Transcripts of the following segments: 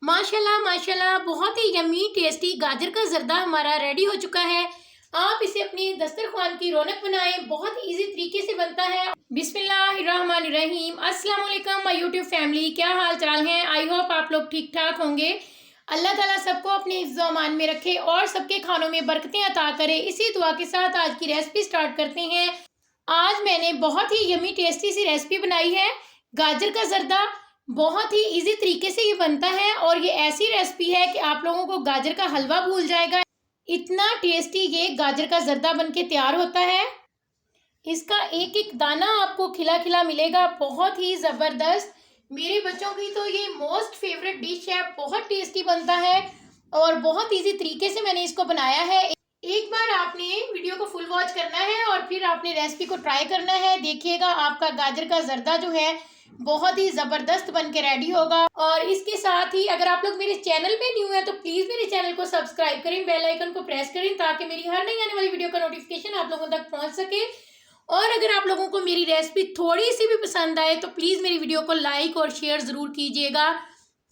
माशाल्लाह माशाल्लाह बहुत ही यम्मी टेस्टी गाजर का जर्दा हमारा रेडी हो चुका है। आप इसे अपनी दस्तरखान की रौनक बनाएं, बहुत इजी तरीके से बनता है। बिस्मिल्लाहिर्रहमानिर्रहीम। अस्सलाम वालेकुम माय यूट्यूब फैमिली, क्या हाल चाल है? आई होप आप लोग ठीक ठाक होंगे। अल्लाह ताला सबको अपने हिफ्ज़ व अमान में रखे और सबके खानों में बरकतें अता करे। इसी दुआ के साथ आज की रेसिपी स्टार्ट करते हैं। आज मैंने बहुत ही यम्मी टेस्टी सी रेसिपी बनाई है, गाजर का जर्दा। बहुत ही इजी तरीके से ये बनता है और ये ऐसी रेसिपी है कि आप लोगों को गाजर का हलवा भूल जाएगा। इतना टेस्टी ये गाजर का जर्दा बनके तैयार होता है। इसका एक एक दाना आपको खिला खिला मिलेगा, बहुत ही ज़बरदस्त। मेरे बच्चों की तो ये मोस्ट फेवरेट डिश है, बहुत टेस्टी बनता है और बहुत इजी तरीके से मैंने इसको बनाया है। एक बार आपने वीडियो को फुल वॉच करना है और फिर आपने रेसिपी को ट्राई करना है। देखिएगा आपका गाजर का जर्दा जो है बहुत ही ज़बरदस्त बन के रेडी होगा। और इसके साथ ही अगर आप लोग मेरे चैनल पे न्यू है तो प्लीज़ मेरे चैनल को सब्सक्राइब करें, बेल आइकन को प्रेस करें ताकि मेरी हर नई आने वाली वीडियो का नोटिफिकेशन आप लोगों तक पहुंच सके। और अगर आप लोगों को मेरी रेसिपी थोड़ी सी भी पसंद आए तो प्लीज़ मेरी वीडियो को लाइक और शेयर ज़रूर कीजिएगा,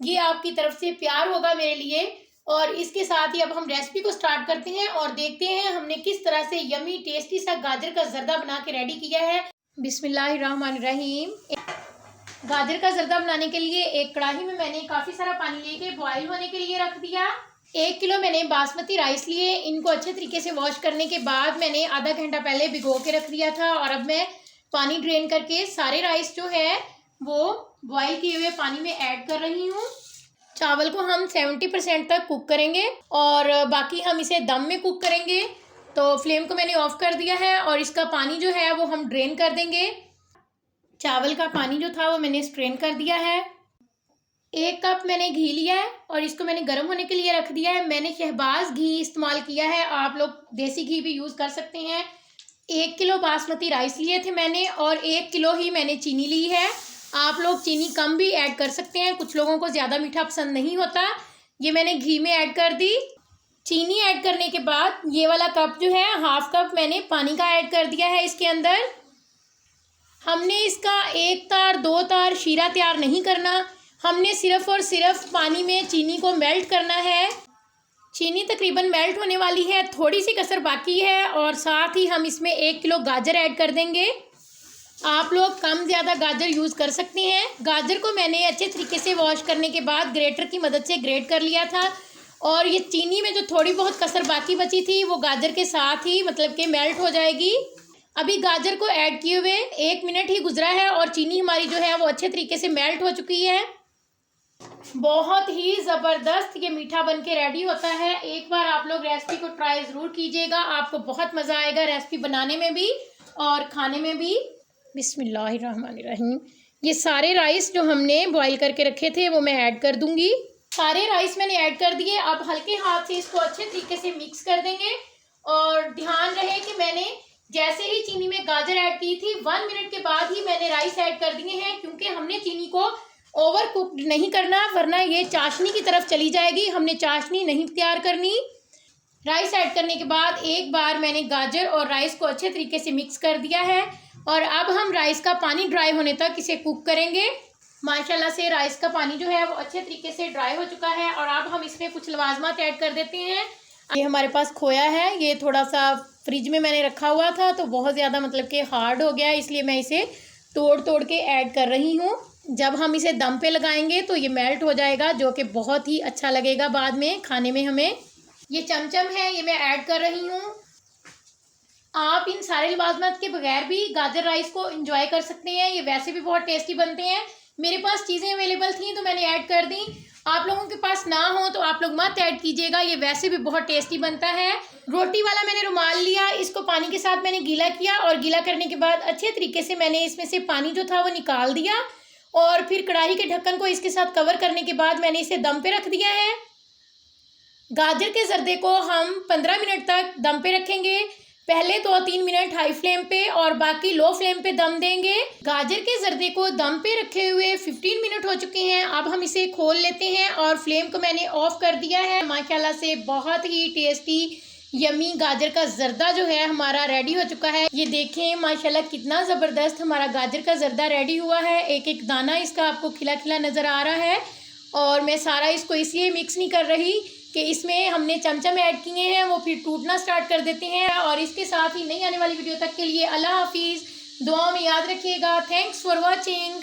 ये आपकी तरफ से प्यार होगा मेरे लिए। और इसके साथ ही अब हम रेसिपी को स्टार्ट करते हैं और देखते हैं हमने किस तरह से यम्मी टेस्टी सा गाजर का जर्दा बना के रेडी किया है। बिस्मिल्लाहिर्रहमानिर्रहीम। गाजर का जर्दा बनाने के लिए एक कढ़ाई में मैंने काफ़ी सारा पानी लेके बॉईल होने के लिए रख दिया। 1 किलो मैंने बासमती राइस लिए, इनको अच्छे तरीके से वॉश करने के बाद मैंने आधा घंटा पहले भिगो के रख दिया था। और अब मैं पानी ड्रेन करके सारे राइस जो है वो बॉईल किए हुए पानी में ऐड कर रही हूँ। चावल को हम 70% तक कुक करेंगे और बाकी हम इसे दम में कुक करेंगे। तो फ्लेम को मैंने ऑफ कर दिया है और इसका पानी जो है वो हम ड्रेन कर देंगे। चावल का पानी जो था वो मैंने स्ट्रेन कर दिया है। 1 कप मैंने घी लिया है और इसको मैंने गर्म होने के लिए रख दिया है। मैंने शहबाज घी इस्तेमाल किया है, आप लोग देसी घी भी यूज़ कर सकते हैं। 1 किलो बासमती राइस लिए थे मैंने और 1 किलो ही मैंने चीनी ली है। आप लोग चीनी कम भी ऐड कर सकते हैं, कुछ लोगों को ज़्यादा मीठा पसंद नहीं होता। ये मैंने घी में ऐड कर दी। चीनी ऐड करने के बाद ये वाला कप जो है 1/2 कप मैंने पानी का ऐड कर दिया है। इसके अंदर हमने इसका 1 तार 2 तार शीरा तैयार नहीं करना, हमने सिर्फ़ और सिर्फ पानी में चीनी को मेल्ट करना है। चीनी तकरीबन मेल्ट होने वाली है, थोड़ी सी कसर बाकी है। और साथ ही हम इसमें 1 किलो गाजर ऐड कर देंगे। आप लोग कम ज़्यादा गाजर यूज़ कर सकते हैं। गाजर को मैंने अच्छे तरीके से वॉश करने के बाद ग्रेटर की मदद से ग्रेट कर लिया था और ये चीनी में जो थोड़ी बहुत कसर बाकी बची थी वो गाजर के साथ ही मतलब कि मेल्ट हो जाएगी। अभी गाजर को ऐड किए हुए 1 मिनट ही गुजरा है और चीनी हमारी जो है वो अच्छे तरीके से मेल्ट हो चुकी है। बहुत ही ज़बरदस्त ये मीठा बन के रेडी होता है। एक बार आप लोग रेसिपी को ट्राई ज़रूर कीजिएगा, आपको बहुत मज़ा आएगा रेसिपी बनाने में भी और खाने में भी। बिस्मिल्लाहिर्रहमानिर्रहीम। ये सारे राइस जो हमने बॉईल करके रखे थे वो मैं ऐड कर दूंगी। सारे राइस मैंने ऐड कर दिए। अब हल्के हाथ से इसको अच्छे तरीके से मिक्स कर देंगे और ध्यान रहे कि मैंने जैसे ही चीनी में गाजर ऐड की थी 1 मिनट के बाद ही मैंने राइस ऐड कर दिए हैं, क्योंकि हमने चीनी को ओवर कुक्ड नहीं करना वरना ये चाशनी की तरफ चली जाएगी। हमने चाशनी नहीं तैयार करनी। राइस ऐड करने के बाद एक बार मैंने गाजर और राइस को अच्छे तरीके से मिक्स कर दिया है और अब हम राइस का पानी ड्राई होने तक इसे कुक करेंगे। माशाल्लाह से राइस का पानी जो है वो अच्छे तरीके से ड्राई हो चुका है और अब हम इसमें कुछ लवाजमात ऐड कर देते हैं। ये हमारे पास खोया है, ये थोड़ा सा फ्रिज में मैंने रखा हुआ था तो बहुत ज़्यादा मतलब कि हार्ड हो गया है, इसलिए मैं इसे तोड़ तोड़ के ऐड कर रही हूँ। जब हम इसे दम पे लगाएंगे तो ये मेल्ट हो जाएगा, जो कि बहुत ही अच्छा लगेगा बाद में खाने में हमें। ये चमचम है, ये मैं ऐड कर रही हूँ। आप इन सारे लवाजमात के बगैर भी गाजर राइस को एंजॉय कर सकते हैं, ये वैसे भी बहुत टेस्टी बनते हैं। मेरे पास चीज़ें अवेलेबल थी तो मैंने ऐड कर दी। आप लोगों के पास ना हो तो आप लोग मत ऐड कीजिएगा, ये वैसे भी बहुत टेस्टी बनता है। रोटी वाला मैंने रुमाल लिया, इसको पानी के साथ मैंने गीला किया और गीला करने के बाद अच्छे तरीके से मैंने इसमें से पानी जो था वो निकाल दिया और फिर कढ़ाई के ढक्कन को इसके साथ कवर करने के बाद मैंने इसे दम पे रख दिया है। गाजर के जर्दे को हम 15 मिनट तक दम पे रखेंगे। पहले 2-3 मिनट हाई फ्लेम पे और बाकी लो फ्लेम पे दम देंगे। गाजर के जर्दे को दम पे रखे हुए 15 मिनट हो चुके हैं। अब हम इसे खोल लेते हैं और फ्लेम को मैंने ऑफ कर दिया है। माशाल्लाह से बहुत ही टेस्टी यमी गाजर का जर्दा जो है हमारा रेडी हो चुका है। ये देखें माशाल्लाह कितना ज़बरदस्त हमारा गाजर का जर्दा रेडी हुआ है। एक एक दाना इसका आपको खिला खिला नज़र आ रहा है और मैं सारा इसको इसलिए मिक्स नहीं कर रही कि इसमें हमने चमचम ऐड किए हैं, वो फिर टूटना स्टार्ट कर देते हैं। और इसके साथ ही नई आने वाली वीडियो तक के लिए अल्लाह हाफिज़, दुआ में याद रखिएगा। Thanks for watching.